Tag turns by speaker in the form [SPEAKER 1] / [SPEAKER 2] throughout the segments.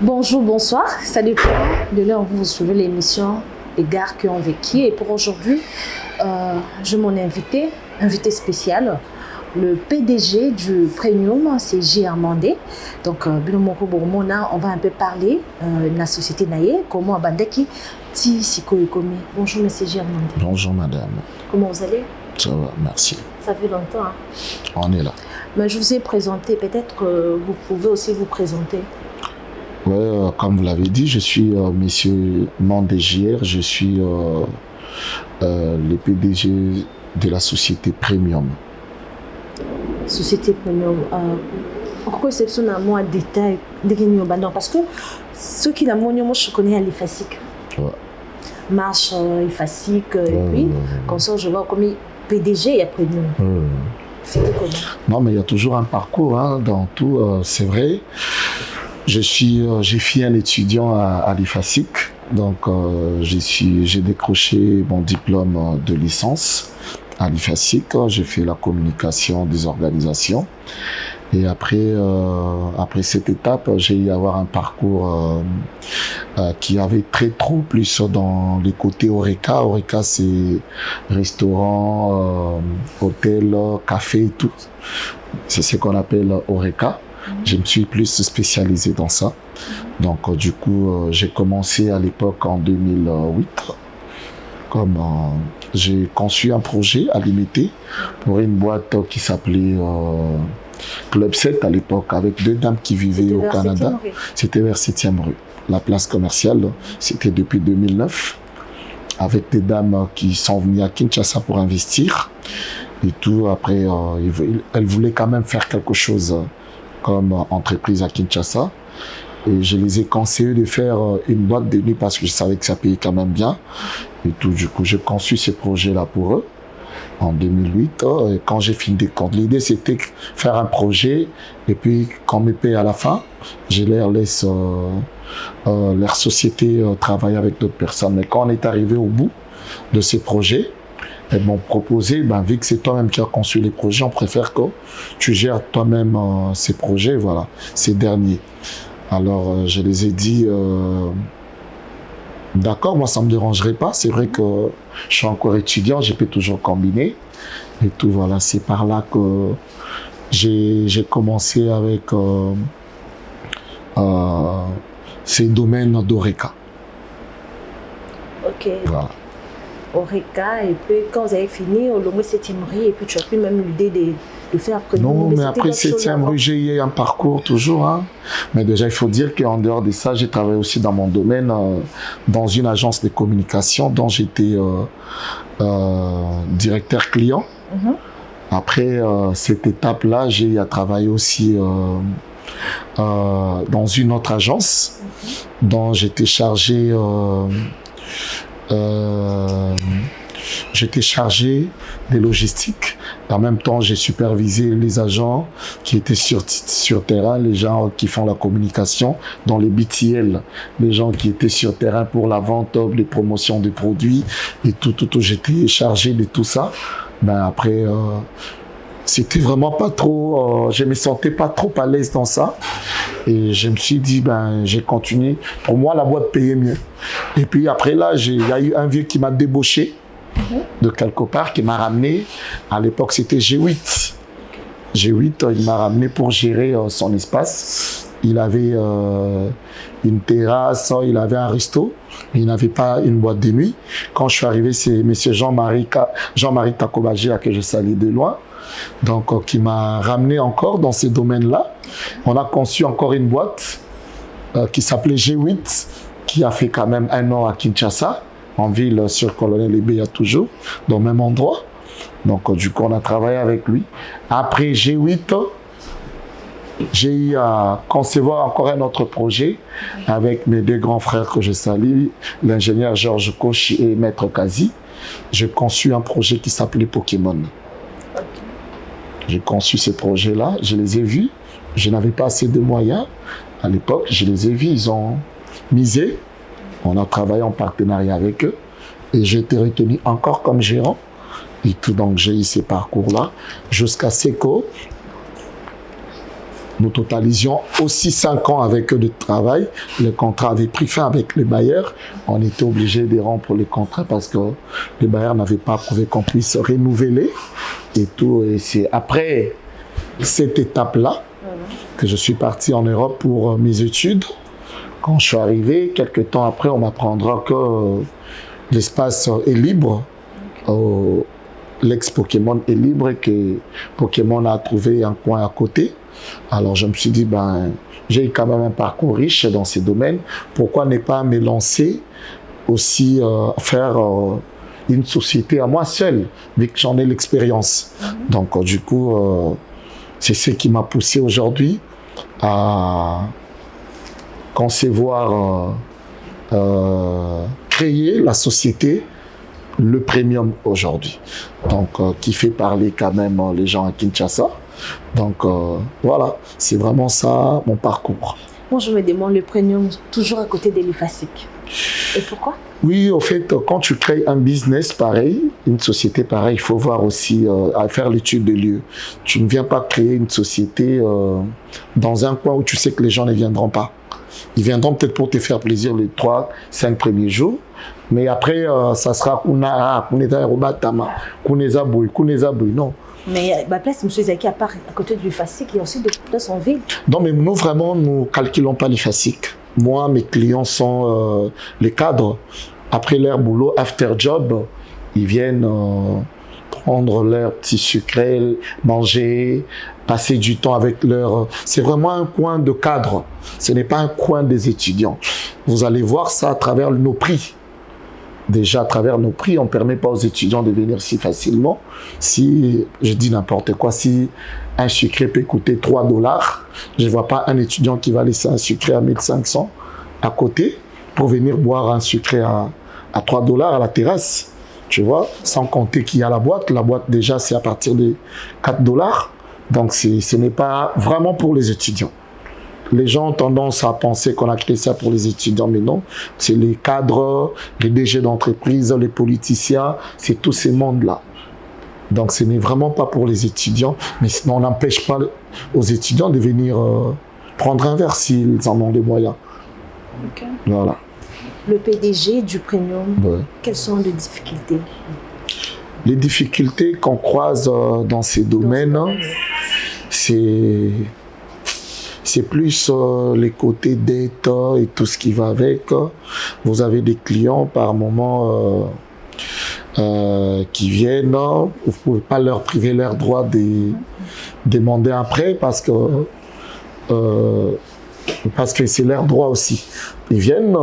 [SPEAKER 1] Bonjour, bonsoir, ça dépend de l'heure où vous suivez l'émission Les Gars qui ont vécu. Et pour aujourd'hui, je m'en ai invité spécial, le PDG du Premium, c'est J. Armandé. Donc, on va un peu parler de la société Naye, comment Abandeki, Ti Sikoikomi. Bonjour, monsieur J. Armandé.
[SPEAKER 2] Bonjour, madame.
[SPEAKER 1] Comment vous allez?
[SPEAKER 2] Ça va, merci.
[SPEAKER 1] Ça fait longtemps. Hein?
[SPEAKER 2] On est là.
[SPEAKER 1] Mais je vous ai présenté, peut-être que vous pouvez aussi vous présenter.
[SPEAKER 2] Ouais, comme vous l'avez dit, je suis monsieur Mandégière, je suis le PDG de la société Premium.
[SPEAKER 1] Société Premium, pourquoi c'est ça un détail de parce que ceux qui l'ont moi je connais à l'IFASIC.
[SPEAKER 2] Ouais.
[SPEAKER 1] Marche IFASIC, et puis comme ça je vois comme PDG et Premium. C'était comment?
[SPEAKER 2] Non, mais il y a toujours un parcours hein, dans tout, c'est vrai. J'ai fait un étudiant à l'IFASIC, donc j'ai décroché mon diplôme de licence à l'IFASIC. J'ai fait la communication des organisations et après cette étape, j'ai eu à avoir un parcours qui avait très trop plus dans les côtés Horeca. Horeca, c'est restaurant, hôtel, café et tout. C'est ce qu'on appelle Horeca. Je me suis plus spécialisé dans ça. Donc, du coup, j'ai commencé à l'époque en 2008. J'ai conçu un projet à l'imiter pour une boîte qui s'appelait Club 7 à l'époque, avec deux dames qui vivaient au Canada. C'était vers 7e rue. La place commerciale, c'était depuis 2009. Avec des dames qui sont venues à Kinshasa pour investir. Et tout, après, elles voulaient quand même faire quelque chose comme entreprise à Kinshasa. Et je les ai conseillés de faire une boîte de nuit parce que je savais que ça payait quand même bien. Et tout, du coup, j'ai conçu ce projet-là pour eux en 2008. Et quand j'ai fini des comptes, l'idée c'était de faire un projet et puis qu'on me paye à la fin, je leur laisse leur société travailler avec d'autres personnes. Mais quand on est arrivé au bout de ces projets, elles m'ont proposé, vu que c'est toi-même qui as conçu les projets, on préfère que tu gères toi-même ces projets, voilà, ces derniers. Alors, je les ai dit, d'accord, moi, ça ne me dérangerait pas. C'est vrai que je suis encore étudiant, je peux toujours combiner. Et tout, voilà, c'est par là que j'ai commencé avec ces domaines d'Horeca.
[SPEAKER 1] Ok.
[SPEAKER 2] Voilà.
[SPEAKER 1] Horeca, et puis quand vous avez fini, au moins 7e rue, et puis tu as pu même l'idée de faire après.
[SPEAKER 2] Non, mais après 7e rue, j'ai eu un parcours toujours. Hein. Mais déjà, il faut dire qu'en dehors de ça, j'ai travaillé aussi dans mon domaine, dans une agence de communication dont j'étais directeur client. Après cette étape-là, j'ai eu à travailler aussi dans une autre agence dont j'étais chargé des logistiques. En même temps, j'ai supervisé les agents qui étaient sur terrain, les gens qui font la communication dans les BTL, les gens qui étaient sur terrain pour la vente, les promotions des produits et tout. J'étais chargé de tout ça. Après, c'était vraiment pas trop, je me sentais pas trop à l'aise dans ça. Et je me suis dit, j'ai continué. Pour moi, la boîte payait mieux. Et puis après là, il y a eu un vieux qui m'a débauché de quelque part, qui m'a ramené. À l'époque, c'était G8. G8, il m'a ramené pour gérer son espace. Il avait une terrasse, il avait un resto. Il n'avait pas une boîte de nuit. Quand je suis arrivé, c'est M. Jean-Marie Takobaji, que je salue de loin. Donc, qui m'a ramené encore dans ces domaines-là. On a conçu encore une boîte qui s'appelait G8, qui a fait quand même 1 an à Kinshasa, en ville sur Colonel Ebéa toujours, dans le même endroit. Donc, du coup, on a travaillé avec lui. Après G8, j'ai eu à concevoir encore un autre projet avec mes deux grands frères que je salue, l'ingénieur Georges Kochi et Maître Kazi. J'ai conçu un projet qui s'appelait Pokémon. J'ai conçu ces projets-là, je les ai vus. Je n'avais pas assez de moyens à l'époque. Je les ai vus, ils ont misé. On a travaillé en partenariat avec eux. Et j'ai été retenu encore comme gérant. Et tout, donc j'ai eu ces parcours-là jusqu'à ce que Nous totalisions aussi 5 ans avec eux de travail. Le contrat avait pris fin avec les bailleurs. On était obligé de rompre les contrats parce que les bailleurs n'avaient pas prouvé qu'on puisse renouveler et tout. Et c'est après cette étape-là que je suis parti en Europe pour mes études. Quand je suis arrivé, quelques temps après, on m'apprendra que l'espace est libre. L'ex-Pokémon est libre et que Pokémon a trouvé un coin à côté. Alors je me suis dit, j'ai quand même un parcours riche dans ces domaines. Pourquoi ne pas me lancer aussi, faire une société à moi seul, vu que j'en ai l'expérience. Donc du coup, c'est ce qui m'a poussé aujourd'hui à concevoir, créer la société Le Premium aujourd'hui. Donc qui fait parler quand même les gens à Kinshasa. Donc voilà, c'est vraiment ça mon parcours.
[SPEAKER 1] Moi je me demande le Premium toujours à côté de l'IFASIC. Et pourquoi? Oui,
[SPEAKER 2] au fait, quand tu crées un business pareil, une société pareille, il faut voir aussi à faire l'étude de lieu. Tu ne viens pas créer une société dans un coin où tu sais que les gens ne viendront pas. Ils viendront peut-être pour te faire plaisir les 3-5 premiers jours, mais après, ça sera non.
[SPEAKER 1] Mais la place, M. Zaki, à part à côté de l'IFASIC, il y a aussi des places en ville.
[SPEAKER 2] Non, mais nous, vraiment, nous ne calculons pas l'IFASIC. Moi, mes clients sont les cadres. Après leur boulot, after job, ils viennent prendre leur petit sucré, manger, passer du temps avec leur... C'est vraiment un coin de cadre. Ce n'est pas un coin des étudiants. Vous allez voir ça à travers nos prix. Déjà, à travers nos prix, on ne permet pas aux étudiants de venir si facilement. Si, je dis n'importe quoi, si un sucré peut coûter 3 $, je ne vois pas un étudiant qui va laisser un sucré à 1500 à côté pour venir boire un sucré à 3 $ à la terrasse. Tu vois, sans compter qu'il y a la boîte. La boîte, déjà, c'est à partir de 4 $. Donc, ce n'est pas vraiment pour les étudiants. Les gens ont tendance à penser qu'on a créé ça pour les étudiants, mais non. C'est les cadres, les DG d'entreprise, les politiciens, c'est tous ces mondes-là. Donc, ce n'est vraiment pas pour les étudiants, mais sinon, on n'empêche pas aux étudiants de venir prendre un verre s'ils en ont les moyens.
[SPEAKER 1] Okay.
[SPEAKER 2] Voilà.
[SPEAKER 1] Le PDG du Premium, quelles sont les difficultés?
[SPEAKER 2] Les difficultés qu'on croise dans ces domaines, c'est plus les côtés dette et tout ce qui va avec. Vous avez des clients par moment qui viennent, vous ne pouvez pas leur priver leur droit de demander un prêt parce que c'est leur droit aussi. Ils viennent,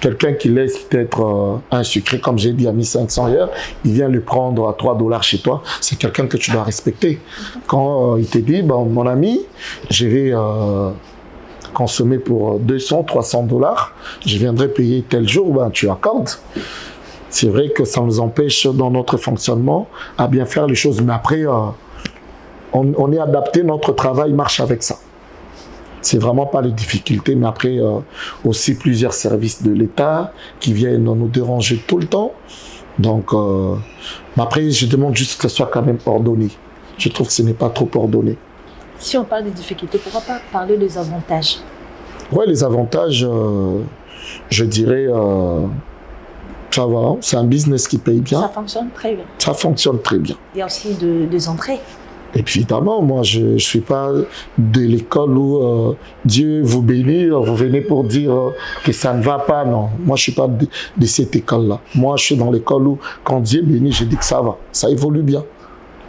[SPEAKER 2] quelqu'un qui laisse peut-être un sucré, comme j'ai dit, à 1500 hier, il vient le prendre à 3 $ chez toi. C'est quelqu'un que tu dois respecter. Quand il te dit, mon ami, je vais consommer pour 200-300 $, je viendrai payer tel jour, tu accordes. C'est vrai que ça nous empêche dans notre fonctionnement à bien faire les choses. Mais après, on est adapté, notre travail marche avec ça. C'est vraiment pas les difficultés, mais après aussi plusieurs services de l'État qui viennent nous déranger tout le temps. Donc, après, je demande juste que ce soit quand même ordonné. Je trouve que ce n'est pas trop ordonné.
[SPEAKER 1] Si on parle des difficultés, pourquoi pas parler des avantages?
[SPEAKER 2] Oui, les avantages, je dirais, ça va, c'est un business qui paye bien.
[SPEAKER 1] Ça fonctionne très bien.
[SPEAKER 2] Ça fonctionne très bien.
[SPEAKER 1] Il y a aussi des entrées.
[SPEAKER 2] Évidemment, moi, je ne suis pas de l'école où Dieu vous bénit, vous venez pour dire que ça ne va pas. Non, moi, je ne suis pas de cette école-là. Moi, je suis dans l'école où, quand Dieu bénit, je dis que ça va, ça évolue bien.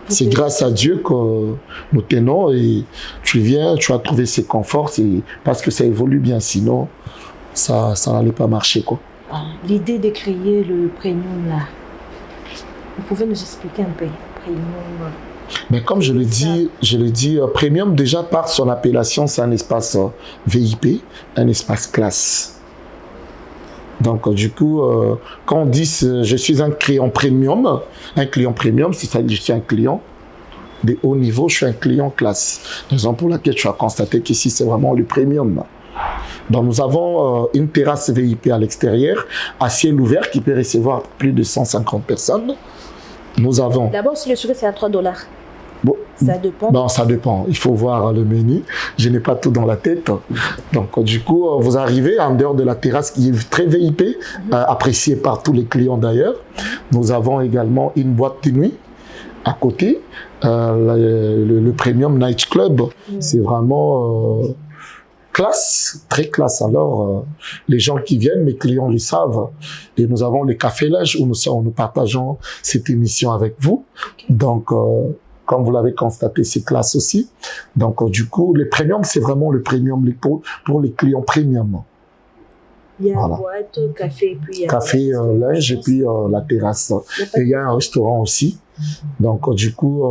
[SPEAKER 2] C'est grâce à Dieu que nous tenons et tu viens, tu as trouvé ses conforts, parce que ça évolue bien. Sinon, ça n'allait pas marcher, quoi.
[SPEAKER 1] L'idée de créer le Premium, là, vous pouvez nous expliquer un peu, Premium?
[SPEAKER 2] Mais comme je le dis, Premium, déjà par son appellation, c'est un espace VIP, un espace classe. Donc, du coup, quand on dit je suis un client premium, c'est-à-dire que je suis un client de haut niveau, je suis un client classe. Raison pour laquelle tu as constaté qu'ici, c'est vraiment le premium. Donc, nous avons une terrasse VIP à l'extérieur, à ciel ouvert, qui peut recevoir plus de 150 personnes. Nous avons...
[SPEAKER 1] D'abord, si le sucre, c'est à 3 $.
[SPEAKER 2] Bon,
[SPEAKER 1] Ça dépend.
[SPEAKER 2] bon, ça dépend. Il faut voir le menu. Je n'ai pas tout dans la tête. Donc, du coup, vous arrivez en dehors de la terrasse qui est très VIP, appréciée par tous les clients d'ailleurs. Nous avons également une boîte de nuit à côté, le Premium Night Club. C'est vraiment classe, très classe. Alors, les gens qui viennent, mes clients le savent. Et nous avons les cafés Lège où nous partageons cette émission avec vous. Donc, comme vous l'avez constaté, c'est classe aussi. Donc, du coup, les premiums, c'est vraiment le premium pour les clients premium.
[SPEAKER 1] Il y a voilà. Boîte, café, puis il y a
[SPEAKER 2] café, linge et puis la terrasse. Et il y a un restaurant aussi. Donc, du coup,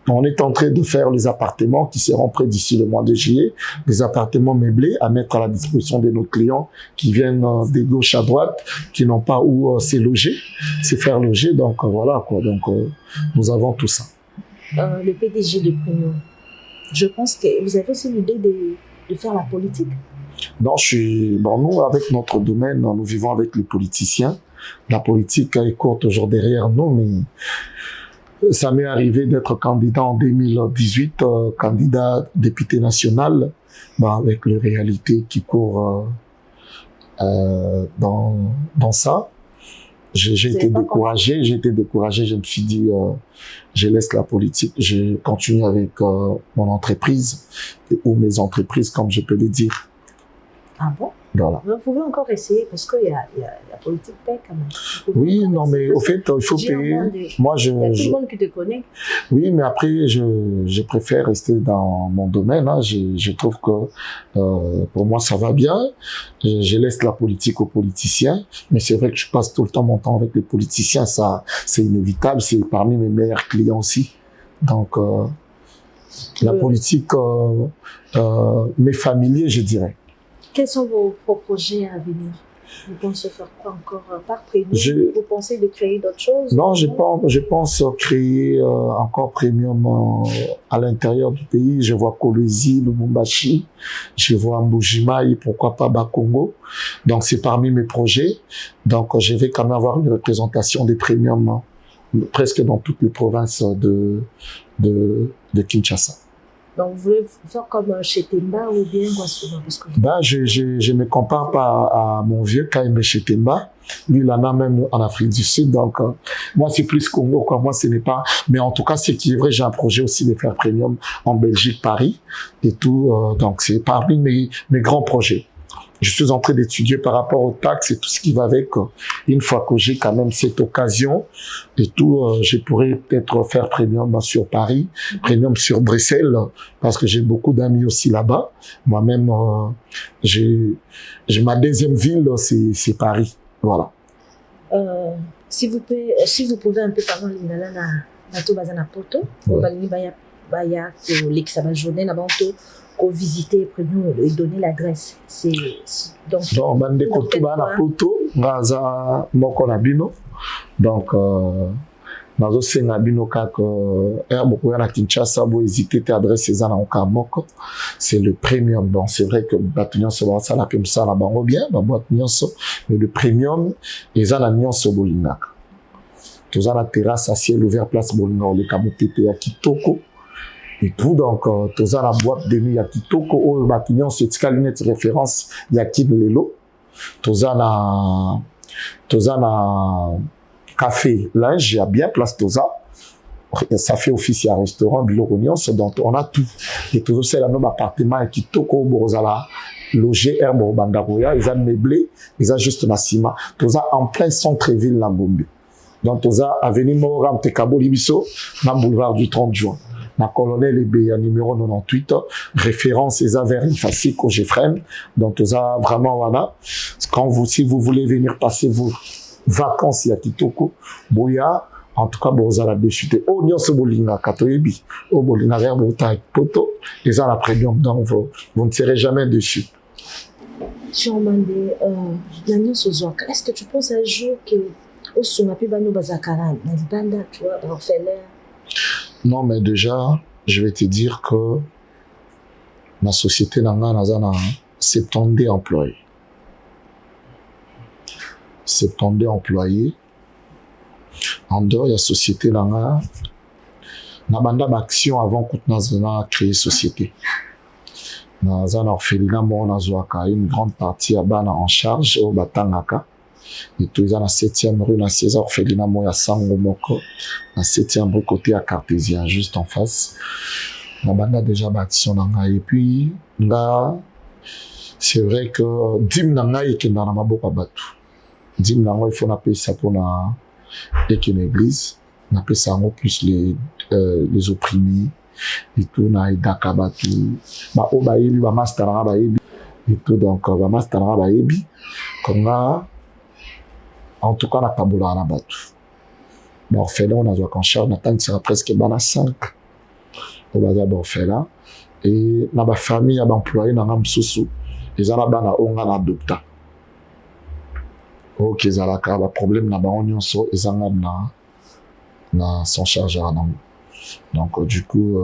[SPEAKER 2] on est en train de faire les appartements qui seront prêts d'ici le mois de juillet. Des appartements meublés à mettre à la disposition de nos clients qui viennent de gauche à droite, qui n'ont pas où se loger, se faire loger. Donc, voilà quoi. Donc, nous avons tout ça.
[SPEAKER 1] Le PDG de Premium, je pense que vous avez aussi l'idée de faire la politique.
[SPEAKER 2] Non, nous, avec notre domaine, nous vivons avec les politiciens. La politique est courte toujours derrière nous, mais ça m'est arrivé d'être candidat en 2018, candidat député national, avec les réalités qui courent dans ça. J'ai été découragé, je me suis dit, je laisse la politique, je continue avec mon entreprise, ou mes entreprises, comme je peux le dire.
[SPEAKER 1] Ah bon?
[SPEAKER 2] Voilà.
[SPEAKER 1] Vous pouvez encore essayer parce qu'il y a la politique paie quand même.
[SPEAKER 2] Oui, non, mais au fait, il faut payer. Moi,
[SPEAKER 1] il y a tout le monde qui te connaît.
[SPEAKER 2] Oui, mais après, je préfère rester dans mon domaine. Hein. Je trouve que pour moi, ça va bien. Je laisse la politique aux politiciens. Mais c'est vrai que je passe tout le temps mon temps avec les politiciens. Ça, c'est inévitable. C'est parmi mes meilleurs clients aussi. Donc, la politique, mes familiers, je dirais.
[SPEAKER 1] Quels sont vos projets à venir? Vous pensez faire quoi encore par Premium? Vous pensez de créer d'autres choses?
[SPEAKER 2] Non, je pense créer encore Premium à l'intérieur du pays. Je vois Kolwezi, Lubumbashi, je vois Mbujimai, pourquoi pas Bakongo. Donc, c'est parmi mes projets. Donc, je vais quand même avoir une représentation des Premium presque dans toutes les provinces de Kinshasa.
[SPEAKER 1] Donc, vous voulez faire comme chez Temba ou bien Guasuma?
[SPEAKER 2] Je me compare pas à mon vieux Kaimbe chez Temba. Lui, il en a même en Afrique du Sud. Donc, moi, c'est plus Congo, quoi. Moi, ce n'est pas... Mais en tout cas, ce qui est vrai, j'ai un projet aussi de faire Premium en Belgique, Paris et tout. Donc, c'est parmi mes grands projets. Je suis en train d'étudier par rapport aux taxes et tout ce qui va avec. Une fois que j'ai quand même cette occasion et tout, je pourrais peut-être faire Premium sur Paris, Premium sur Bruxelles, parce que j'ai beaucoup d'amis aussi là-bas. Moi-même, j'ai ma deuxième ville, c'est Paris. Voilà.
[SPEAKER 1] Si vous pouvez un peu parler de Bazana Poto, baya l'examen journée là-bas visiter Premium et donner l'adresse. Donc
[SPEAKER 2] bande koto bana poto ngaza moko na bino. Donc nazo senga bino kaka herbe ko na Kinshasa bo hésiter te adresse eza na moko. C'est le Premium. Bon, c'est vrai que batunyo so ça la comme ça na bango bien ba boîte nyonso, mais le Premium eza na nyonso bolingaka. Toza na terrasse à ciel ouvert place bolingaka le kamupete ya kitoko. Et tout, donc, toza la boîte de nuit, il y a kitoko, oh, batignon, c'est tika référence, il y a kin lelo. Toza na café, linge, il y a bien place toza. Ça fait office, il y a un restaurant, biloronion, donc on a tout. Et toza, c'est la même appartement, et kitoko, borozala, logé, herbe, bandaroya, ils ont meublé, ils ont juste na ciment. Toza en plein centre-ville, la Gombe. Donc, toza, avenue Moram, Tekabo, Libiso, na boulevard du 30 juin. Ma colonel Ebeya numéro 98, référence et vers Ifasiko Jefrem. Donc, tout ça, vraiment, voilà. Si vous voulez venir passer vos vacances, il y a Kitoko, Boya, en tout cas, vous allez dessus. Oh, nyon se bolinga, katoyebi. Oh, bolinga, vers Bota, poto. Et ça, la Premium. Donc, vous ne serez jamais dessus.
[SPEAKER 1] Jean-Mandé, est-ce que tu penses un jour que, au Sumapi Bano Bazakara, Nalibanda, tu vois, orphelin?
[SPEAKER 2] Non, mais déjà, je vais te dire que ma société n'a pas 70 employés. 70 employés. En dehors, il y a société n'a Na banda action avant que na créer société. Na zana orphelinat mo na zwaka une grande partie à bana en charge au batangaka. Et tout ça na 7e rue na César orphelinat mo ya Sango moko na 7e rue côté à Cartésien juste en face. Na banda déjà action na ngai et puis là c'est vrai que dim na ngai ke na maboko batu. Dim na ngai il faut na pesa pour na une église. On appelle ça plus les opprimés et tout na idaka batu ba obayebi ba master na bayebi et tout donc ba master na bayebi comme là en tout cas na kabola na batu ba orphelin on a joué en charge na tant sera presque bana 5 au baza ba orphelin et na ba famille ya ba employé na msusu ezala bana onga na adopta OK ezala ka ba problème na ba nyonso ezanga na son chargeur nango. Donc du coup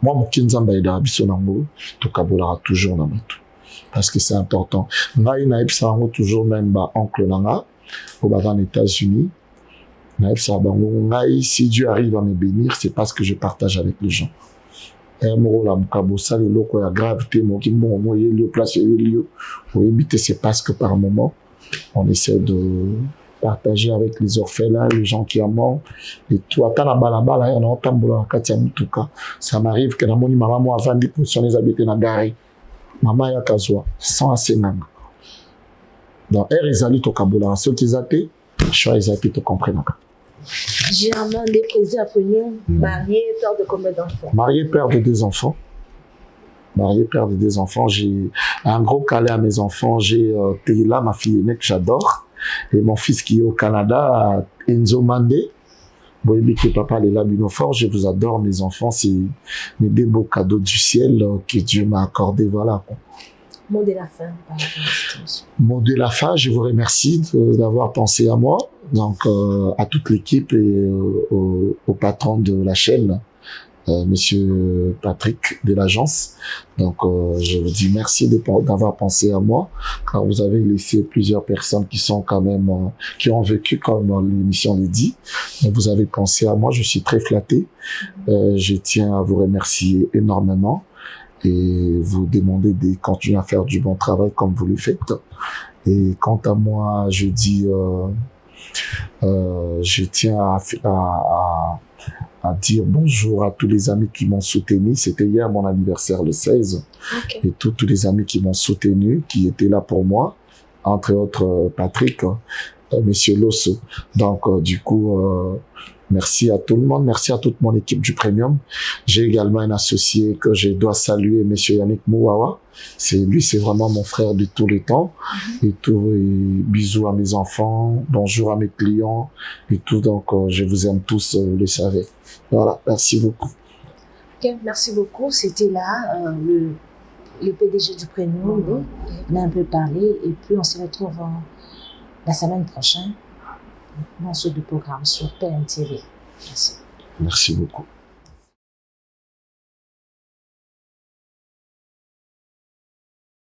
[SPEAKER 2] moi mon kinzamba ida biso nango to kabola toujours na bato parce que c'est important. Ngai na epsa toujours même ba oncle nanga au en États-Unis. Na epsa bango ngai si Dieu arrive à me bénir c'est parce que je partage avec les gens. Et mo la mukabo ça le loko ya gravité mo ki mo mo yeli place yeli o éviter c'est parce que par moment on essaie de partager avec les orphelins, les gens qui en manquent et tout. Attends balabala on entend bola katia mutuka. Ça m'arrive que na moni maman moi avant de positionner les habités na gare. Maman ya kazwa sans assez nanga. Donc air ezali to kabola ceux qui zaté, choix ezali to comprendre.
[SPEAKER 1] Germain Desprézié Apolline, marié, père de combien d'enfants?
[SPEAKER 2] Marié, père de 2 enfants. Marié, père de 2 enfants. J'ai un gros câlin à mes enfants. J'ai Taylor, ma fille aînée que j'adore. Et mon fils qui est au Canada, Enzo Mandé. Boyebi que papa est là, Binofort. Je vous adore, mes enfants. C'est mes 2 beaux cadeaux du ciel que Dieu m'a accordé. Voilà.
[SPEAKER 1] Mot de la fin par rapport à cette émission.
[SPEAKER 2] Mot de la fin, je vous remercie d'avoir pensé à moi. Donc, à toute l'équipe et au patron de la chaîne, Monsieur Patrick de l'agence. Donc, je vous dis merci d'avoir pensé à moi, car vous avez laissé plusieurs personnes qui sont quand même, qui ont vécu comme l'émission le dit. Donc, vous avez pensé à moi, je suis très flatté. Je tiens à vous remercier énormément et vous demander de continuer à faire du bon travail comme vous le faites. Et quant à moi, je dis, je tiens à dire bonjour à tous les amis qui m'ont soutenu. C'était hier mon anniversaire le 16. Okay. Et tous les amis qui m'ont soutenu, qui étaient là pour moi, entre autres Patrick, Monsieur Losso. Donc du coup, merci à tout le monde, merci à toute mon équipe du Premium. J'ai également un associé que je dois saluer, Monsieur Yannick Mouawa. C'est vraiment mon frère de tous les temps. Et tout, et bisous à mes enfants, bonjour à mes clients et tout. Donc, je vous aime tous, vous le savez. Voilà, merci beaucoup.
[SPEAKER 1] Okay, merci beaucoup. C'était là le PDG du Premium. On a un peu parlé et puis on se retrouve la semaine prochaine dans ce programme sur PNTV. Merci.
[SPEAKER 2] Merci beaucoup.